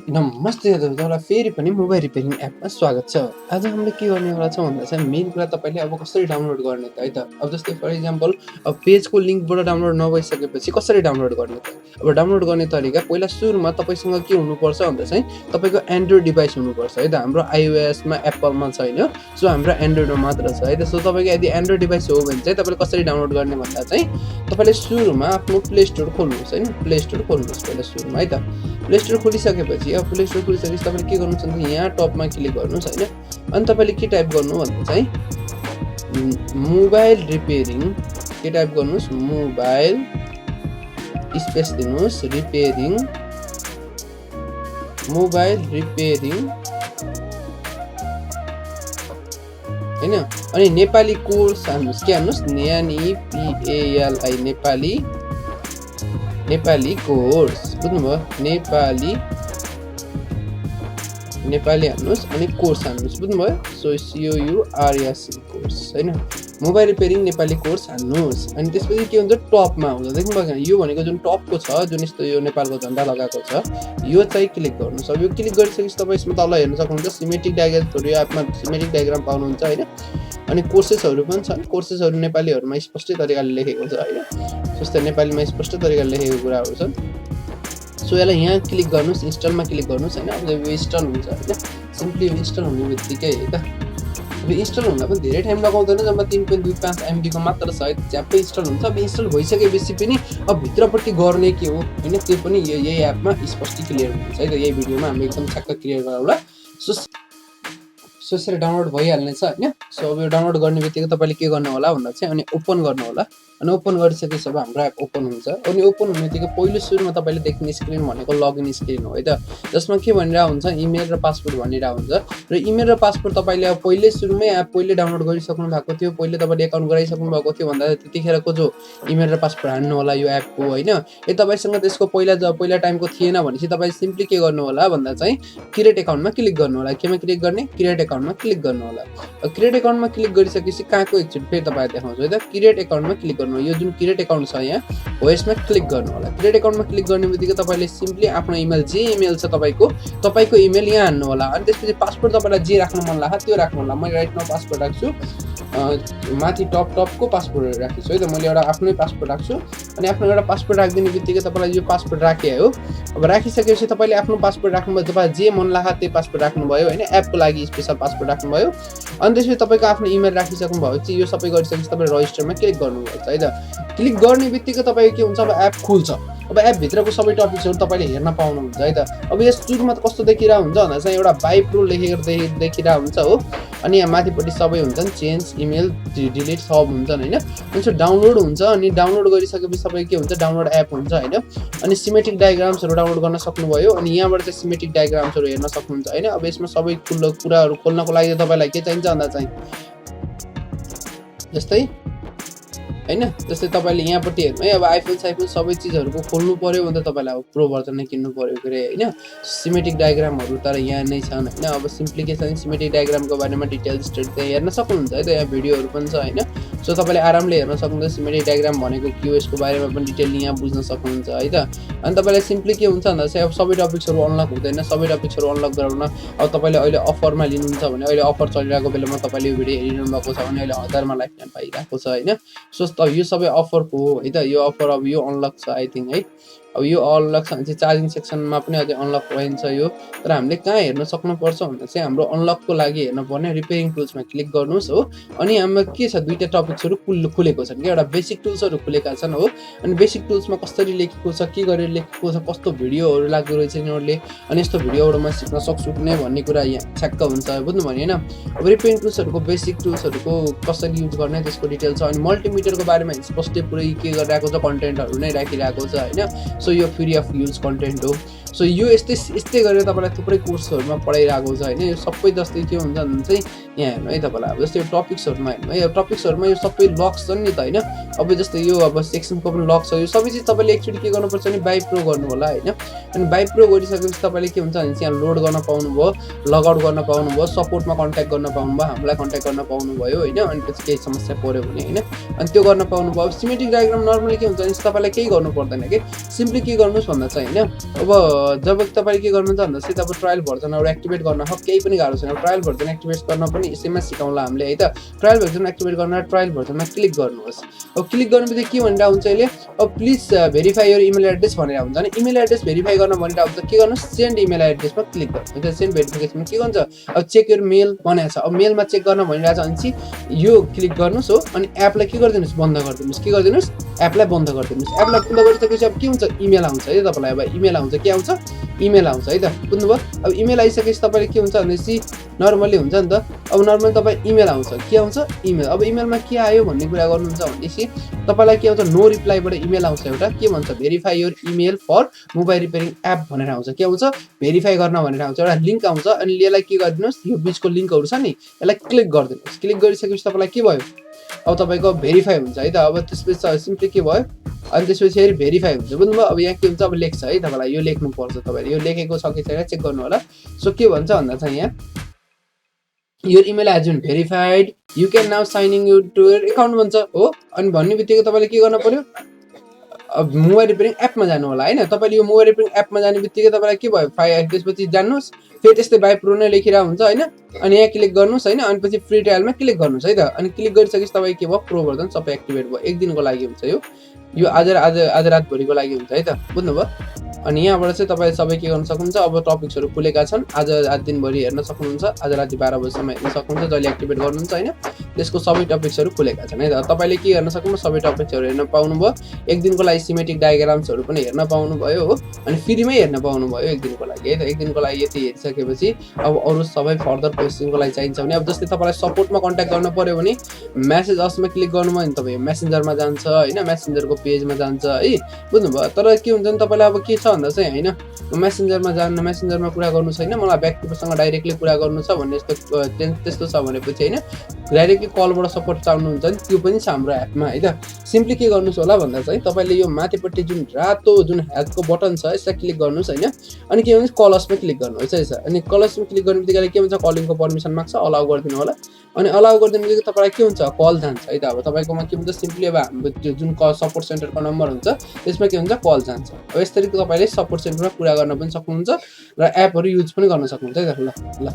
नमस्ते तपाईँलाई फेरि पनि मोबाइल रिपेयरिङ एपमा स्वागत छ। आज हामीले के गर्नेवाला छौँ भन्दा चाहिँ मेन कुरा तपाईँले अब कसरी डाउनलोड गर्ने त है त। अब जस्तै फर इक्जाम्पल अब पेजको लिङ्कबाट डाउनलोड नभइसकेपछि कसरी डाउनलोड गर्ने त। अब डाउनलोड गर्ने तरिका पहिला सुरुमा तपाईँसँग के हुनुपर्छ भन्दा चाहिँ तपाईँको एन्ड्रोइड डिभाइस हुनुपर्छ है त। हाम्रो आइओएसमा एप्पलमा छैन, सो हाम्रो एन्ड्रोइडमा मात्र छ है त। सो तपाईँको यदि एन्ड्रोइड डिभाइस हो भने चाहिँ तपाईँले कसरी डाउनलोड गर्ने भन्दा चाहिँ तपाईँले सुरुमा आफ्नो प्ले स्टोर खोल्नुहोस् होइन। प्ले स्टोर खोल्नुहोस् पहिला सुरुमा है त। प्ले स्टोर खोलिसकेपछि अब प्ले स्टोर खोलिसकेपछि तपाईँले के गर्नुहुन्छ भने यहाँ टपमा क्लिक गर्नुहोस् होइन। अनि तपाईँले के टाइप गर्नु भन्दा चाहिँ मोबाइल रिपेयरिङ के टाइप गर्नुहोस्, मोबाइल स्पेस दिनुहोस् रिपेयरिङ, मोबाइल रिपेयरिङ हैन। अनि नेपाली कोर्स हाल्नुहोस्, के हाल्नुहोस् नेपाली नेपाली कोर्स, बुझ्नुभयो, नेपाली हाल्नुहोस् अनि कोर्स हाल्नुहोस्, बुझ्नुभयो। सो COURS कोर्स हैन, मोबाइल रिपेयरिङ नेपाली कोर्स हाल्नुहोस्। अनि त्यसपछि के हुन्छ टपमा हुन्छ, देख्नुभयो यो भनेको जुन टपको छ, जुन यस्तो यो नेपालको झन्डा लगाएको छ, यो चाहिँ क्लिक गर्नुहोस्। अब यो क्लिक गरिसकेपछि तपाईँ यसमा तल हेर्न सक्नुहुन्छ सिमेट्रिक डायग्रामहरु, यो एपमा सिमेट्रिक डायग्राम पाउनुहुन्छ हैन। अनि कोर्सेसहरु पनि छन्, कोर्सेसहरु नेपालीहरुमा स्पष्ट तरिकाले लेखेको छ हैन। जस्तै नेपालीमा स्पष्ट तरिकाले लेखेको कुराहरु छन्। सो यसलाई यहाँ क्लिक गर्नुहोस्, इन्स्टलमा क्लिक गर्नुहोस् हैन। अब यो इन्स्टल हुन्छ हैन, सिम्पली इन्स्टल हुने बित्तिकै है त। अब इन्स्टल हुन पनि धेरै टाइम लगाउँदैन, जम्मा 3.25 MB को मात्र छ है, च्याप्पै इन्स्टल हुन्छ। अब इन्स्टल भइसकेपछि पनि अब भित्रपट्टि गर्ने के हो हैन, त्यो पनि यही एपमा स्पष्ट क्लियर हुन्छ है त। यही भिडियोमा हामी एकदम छक्क क्लियर गरौँला। सो यसरी डाउनलोड भइहाल्नेछ हैन। सो अब यो डाउनलोड गर्ने बित्तिकै तपाईले के गर्नु होला भन्दा चाहिँ अनि ओपन गर्नु होला। अनि ओपन गरिसकेपछि अब हाम्रो एप ओपन हुन्छ। अनि ओपन हुने बित्तिकै पहिलो सुरुमा तपाईले देख्ने स्क्रिन भनेको लगइन स्क्रिन हो है त। जसमा के भनिरहेको हुन्छ, इमेल र पासवर्ड भनिरहेको हुन्छ। र इमेल र पासवर्ड तपाईले अब पहिले सुरुमै एप पहिले डाउनलोड गरिसक्नु भएको थियो, पहिले तपाईले एकाउन्ट गराइसक्नु भएको थियो भन्दा त्यतिखेरको जो इमेल र पासवर्ड हान्नु होला यो एपको हैन। यदि तपाईसँग त्यसको पहिला टाइमको थिएन भनेपछि तपाईले सिम्पली के गर्नु होला भन्दा चाहिँ क्रिएट एकाउन्टमा क्लिक गर्नु होला। केमा क्लिक गर्ने, क्रिएट एकाउन्टमा क्लिक गर्नु होला। क्रिएट एकाउन्टमा क्लिक गरिसकेपछि कहाँको एकचोटि फेरि तपाईलाई देखाउँछु है त। क्रिएट एकाउन्टमा क्लिक गर्नु, यो जुन क्रिएट एकाउन्ट छ यहाँ हो यसमा क्लिक गर्नु होला। क्रिएट एकाउन्टमा क्लिक गर्ने बित्तिकै तपाईले सिम्पली आफ्नो इमेल, जे इमेल छ तपाईको इमेल यहाँ हान्नु होला। अनि त्यसपछि पासवर्ड तपाईलाई जे राख्न मन लाग्छ त्यो राख्नु होला। मैले राइट नाउ पासवर्ड राख्छु, माथि टपको पासवर्ड राख्छु है त। मैले एउटा आफ्नै पासवर्ड राख्छु। अनि आफ्नो एउटा पासवर्ड राखिदिने बित्तिकै तपाईलाई यो पासवर्ड राखे हो। अब राखिसकेपछि तपाईले आफ्नो पासवर्ड राख्नुभयो, तपाईलाई जे मन लाग्छ त्यो पासवर्ड राख्नुभयो हैन, एपको लागि स्पेशल पासवर्ड राख्नुभयो। अनि त्यसपछि तपाईको आफ्नो इमेल राखिसक्नु भएपछि यो सबै गरिसकेपछि तपाईले रजिस्टरमा क्लिक गर्नुपर्छ है त। क्लिक गर्ने बित्तिकै तपाईको के हुन्छ, अब एप खुल्छ। अब एप भित्रको सबै टपिक्सहरु तपाईले हेर्न पाउनुहुन्छ है त। अब यस सुरुमा त कस्तो देखिरा हुन्छ भन्दा चाहिँ एउटा बाइ प्रो लेखेको देखिरा हुन्छ हो। अनि यहाँ माथिपट्टि सबै हुन्छन्, चेन्ज, इमेल, डिलिट सब हुन्छन् हैन। अनि सो डाउनलोड हुन्छ। अनि डाउनलोड गरिसकेपछि सबै के हुन्छ, डाउनलोड एप हुन्छ हैन। अनि सिमेट्रिक डायग्राम्सहरु डाउनलोड गर्न सक्नुभयो। अनि यहाँबाट चाहिँ सिमेट्रिक डायग्राम्सहरु हेर्न सक्नुहुन्छ हैन। अब यसमा सबै कुराहरु खोल्नको लागि तपाईलाई के चाहिन्छ भन्दा चाहिँ जस्तै तपाईले यहाँपट्टि हेर्नु है। अब आइफोन साइफोन सबै चिजहरुको खोल्नु पर्यो भने त तपाईलाई अब प्रो भर्जन नै किन्नु पर्यो के हैन। सिमेट्रिक डायग्रामहरु तर यहाँ नै छन् हैन। अब सिम्पली के छ, सिमेट्रिक डायग्रामको बारेमा डिटेल्स त्यहाँ हेर्न सक्नुहुन्छ है त। यहाँ भिडियोहरु पनि छ हैन। सो तपाईले आरामले हेर्न सक्नुहुन्छ सिमेट्रिक डायग्राम भनेको के हो, यसको बारेमा पनि डिटेल यहाँ बुझ्न सक्नुहुन्छ है त। अनि तपाईलाई सिम्पली के हुन्छ भन्दा चाहिँ अब सबै टपिक्सहरु अनलक हुँदैन। सबै टपिक्सहरु अनलक गराउन अब तपाईले अहिले अफरमा लिनुहुन्छ भने, अहिले अफर चलिरहेको बेलामा तपाईले यो भिडियो हेरिरहनु भएको छ भने अहिले 1000 मा लाइफ पाइरहेको छ हैन। सो यो सबै अफरको हो है त। यो अफर अब यो अनलक छ आई थिंक है। अब यो अनलक छ भने चाहिँ चार्जिङ सेक्सनमा पनि अझै अनलक भइन्छ यो। तर हामीले कहाँ हेर्न सक्नुपर्छ भन्दा चाहिँ हाम्रो अनलकको लागि हेर्न पर्ने रिपेयरिङ टुल्समा क्लिक गर्नुहोस् हो। अनि हाम्रो के छ, दुईटा टपिक्सहरु खुलेको छन् कि, एउटा बेसिक टुल्सहरु खुलेका छन् हो। अनि बेसिक टुल्समा कसरी लेखेको छ, के गरेर लेखेको छ, कस्तो भिडियोहरु लाग्दो रहेछ यिनीहरुले, अनि यस्तो भिडियोबाट म सिक्न सक्छु कुनै भन्ने कुरा यहाँ छक्क हुन्छ, बुझ्नु भयो हैन। अब रिपेयरिङ टुल्सहरुको बेसिक टुल्सहरुको कसरी युज गर्ने त्यसको डिटेल छ। अनि मल्टिमिटरको बारेमा स्पष्टै पुरै के गरिरहेको छ, कन्टेन्टहरु नै राखिरहेको छ हैन। सो यो फ्री अफ युज कन्टेन्ट हो। सो यो यस्तै गरेर तपाईलाई थुप्रै कोर्सहरुमा पढाइरहेको छ हैन। यो सबै जस्तै के हुन्छ भने चाहिँ यहाँ हेर्नु है तपाईलाई। अब जस्तै यो टपिक्सहरुमा हेर्नु है, यो टपिक्सहरुमा यो सबै लक्स छन् नि त हैन। अब जस्तै यो अब सेक्सनको पनि लक छ। यो सबै चीज तपाईले एकचोटी के गर्नुपर्छ नि, बाइ प्रो गर्नु होला हैन। अनि बाइ प्रो गरिसकेपछि तपाईले के हुन्छ भने चाहिँ यहाँ लोड गर्न पाउनुभयो, लग आउट गर्न पाउनुभयो, सपोर्टमा कन्ट्याक्ट गर्न पाउनुभयो, हामीलाई कन्ट्याक्ट गर्न पाउनुभयो हैन। अनि त्यसको केही समस्या पर्यो भने हैन, अनि त्यो गर्न पाउनुभयो। सिमेट्रिक डायग्राम नर्मली के हुन्छ भने तपाईलाई केही गर्नु पर्दैन के, सिम्पली के गर्नुस् भन्दा चाहिँ हैन। अब जब तपाईले के गर्नुहुन्छ भन्दा चाहिँ अब ट्रायल भर्जनहरु एक्टिभेट गर्न केही पनि गाह्रो छैन। ट्रायल भर्जन एक्टिभेट गर्न पनि यसैमा सिकाउँला हामीले है त। ट्रायल भर्जन एक्टिभेट गर्न ट्रायल भर्जनमा क्लिक गर्नुहोस्। अब क्लिक गर्नुबित्तिकै के भनिरा हुन्छ अहिले, अब please verify your email address भनेर हुन्छ नि। इमेल एड्रेस भेरिफाई गर्न भनिरा हुन्छ, के गर्नु सेन्ड इमेल एड्रेसमा क्लिक गर्नु। त्यो सेन्ड भेरिफिकेसनमा के गर्छ, अब चेक योर मेल भनेको छ। अब मेलमा चेक गर्न भनिरहेछ भने चाहिँ यो क्लिक गर्नुस् हो, अनि एपलाई के गरिदिनुस् बन्द गरिदिनुस्। के गरिदिनुस् एपलाई बन्द गरिदिनुस्। एपलाई बन्द गरिसकेपछि अब के हुन्छ इमेल आउँछ है तपाईलाई। अब इमेल आउँछ, के आउँछ इमेल आउँछ है त, बुझ्नुभयो। अब इमेल आइसकेपछि तपाईले के हुन्छ भनेपछि नर्मली हुन्छ नि त। अब नर्मली तपाईँ इमेल आउँछ, के आउँछ इमेल। अब इमेलमा के आयो भन्ने कुरा गर्नुहुन्छ भनेपछि तपाईलाई के आउँछ नो रिप्लाईबाट इमेल आउँछ एउटा, के भन्छ verify your email for mobile repairing app भनेर आउँछ। के आउँछ भेरिफाई गर्न भनेर आउँछ, एउटा लिंक आउँछ। अनि यसलाई के गरिदिनुस्, यो बीचको लिंकहरु छ नि यसलाई क्लिक गरिदिनुस्। क्लिक गरिसकेपछि तपाईलाई के भयो, अब तपाईको भेरिफाई हुन्छ है त। अब त्यसपछि सिम्पली के भयो, अनि त्यसपछि फेरि भेरिफाई हुन्छ, बुझ्नुभयो। अब यहाँ के हुन्छ, अब लेख्छ है तपाईलाई, यो लेख्नु पर्छ तपाईले। यो लेखेको छ कि छैन चेक गर्नु होला। सो के भन्छ भन्दा चाहिँ यहाँ your email has been verified, you can now sign in to your account भन्छ हो। अनि भन्ने बित्तिकै तपाईले के गर्न पर्यो, अब मोबाइल रिपेयरिङ एपमा जानु होला हैन। तपाईले यो मोबाइल रिपेयरिङ एपमा जाने बित्तिकै तपाईलाई के भयो, त्यसपछि जान्नुस्, फेरि त्यस्तै बाइ प्रो नै लेखिरा हुन्छ हैन। अनि यहाँ क्लिक गर्नुस् हैन, अनि पछि फ्री ट्रायलमा क्लिक गर्नुस् है त। अनि क्लिक गरिसकेपछि तपाई के भयो, प्रो भर्जन सबै एक्टिभेट भयो। एक दिनको लागि हुन्छ यो आज रातभरिको लागि हुन्छ है त, बुझ्नुभयो। अनि यहाँबाट चाहिँ तपाईले सबै के गर्न सक्नुहुन्छ, अब टपिक्सहरु खुलेका छन्, आज दिनभरि हेर्न सक्नुहुन्छ, आज राति 12 बजेसम्म हेर्न सक्नुहुन्छ जहिले एक्टिभेट गर्नुहुन्छ हैन। त्यसको सबै टपिक्सहरु खुलेका छन् है त। तपाईले के गर्न सक्नुहुन्छ, सबै टपिक्सहरु हेर्न पाउनुभयो। एक दिनको लागि सिमेटिक डायग्राम्सहरु पनि हेर्न पाउनुभयो हो, अनि फ्रीमै हेर्न पाउनुभयो एक दिनको लागि है त। एक दिनको लागि यति हेरिसकेपछि अब अरु सबै फर्दर प्रोसेसिङको लागि चाहिन्छ भने, अब जस्तै तपाईलाई सपोर्टमा कन्ट्याक्ट गर्न पर्यो भने मेसेज असमा क्लिक गर्नुभयो भने तपाई मेसेन्जरमा जान्छ हैन, मेसेन्जरको पेजमा जान्छ है, बुझ्नुभयो। तर के हुन्छ नि तपाईलाई अब के छ भन्दा चाहिँ हैन, मेसेन्जरमा जान्न, मेसेन्जरमा कुरा गर्नु छैन, मलाई व्यक्तिसँग डाइरेक्टली कुरा गर्नु छ भन्ने त्यस्तो छ भनेपछि हैन, डाइरेक्टली कलबाट सपोर्ट चाहनुहुन्छ नि त्यो पनि छ हाम्रो एपमा है त। सिम्पली के गर्नुस् होला भन्दा चाहिँ तपाईले यो माथिपट्टि जुन रातो जुन हेल्पको बटन छ यसलाई क्लिक गर्नुस् हैन। अनि के भन्छ कलर्समा क्लिक गर्नुहोस् है। अनि कलर्समा क्लिक गर्नेबित्तिकै के हुन्छ, कलिङको पर्मिसन माग्छ, अलाउ गरिदिनु होला। अनि अलाउ गरिदिनुबित्तिकै तपाईलाई के हुन्छ, कल जान्छ है त। अब तपाईकोमा के हुन्छ, सिम्पली अब हाम्रो त्यो जुन सपोर्ट सेन्टरको नम्बर हुन्छ त्यसमा के हुन्छ कल जान्छ। अब यसरी तपाईले सपोर्ट सेन्टरमा कुरा गर्न पनि सक्नुहुन्छ र एपहरु युज पनि गर्न सक्नुहुन्छ है त। ल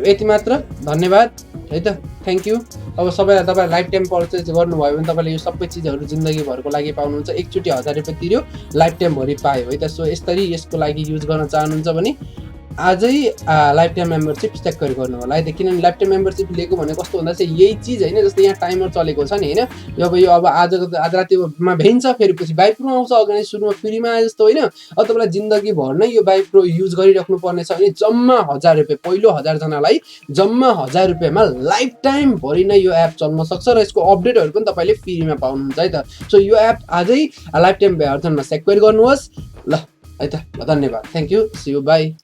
यति मात्र, धन्यवाद है त, थ्यांक यू। अब सबैलाई तपाईले लाइफ टाइम पर्चेज गर्नुभयो भने तपाईले यो सबै चीजहरु जिन्दगी भरको लागि पाउनुहुन्छ। एकचोटी 1000 रुपैयाँ तिर्यो लाइफ टाइम भरि पायो है त। सो यसरी यसको लागि युज गर्न चाहनुहुन्छ भने आजै लाइफ टाइम मेम्बरशिप चेक गर्नु होला है त। किनभने लाइफ टाइम मेम्बरशिप लिएको भने कस्तो भन्दा चाहिँ यही चीज हैन, जस्तै यहाँ टाइमर चलेको छ नि हैन। अब आज रातिमा भेन्छ, फेरि पछि बाइ प्रो आउँछ, अगाडि सुरुमा फ्रीमा आए जस्तो हैन। अब तपाईलाई जिन्दगी भर नै यो बाइ प्रो युज गरिराख्नु पर्ने छ भने जम्मा 1000 रुपैयाँ, पहिलो 1000 जनालाई जम्मा 1000 रुपैयाँमा लाइफ टाइम भरि नै यो एप चल्न सक्छ र यसको अपडेटहरु पनि तपाईले फ्रीमा पाउनुहुन्छ है त। सो यो एप आजै लाइफ टाइम भर्जनमा चेक गर्नुहोस् ल है त। धन्यवाद, thank you, see you, by.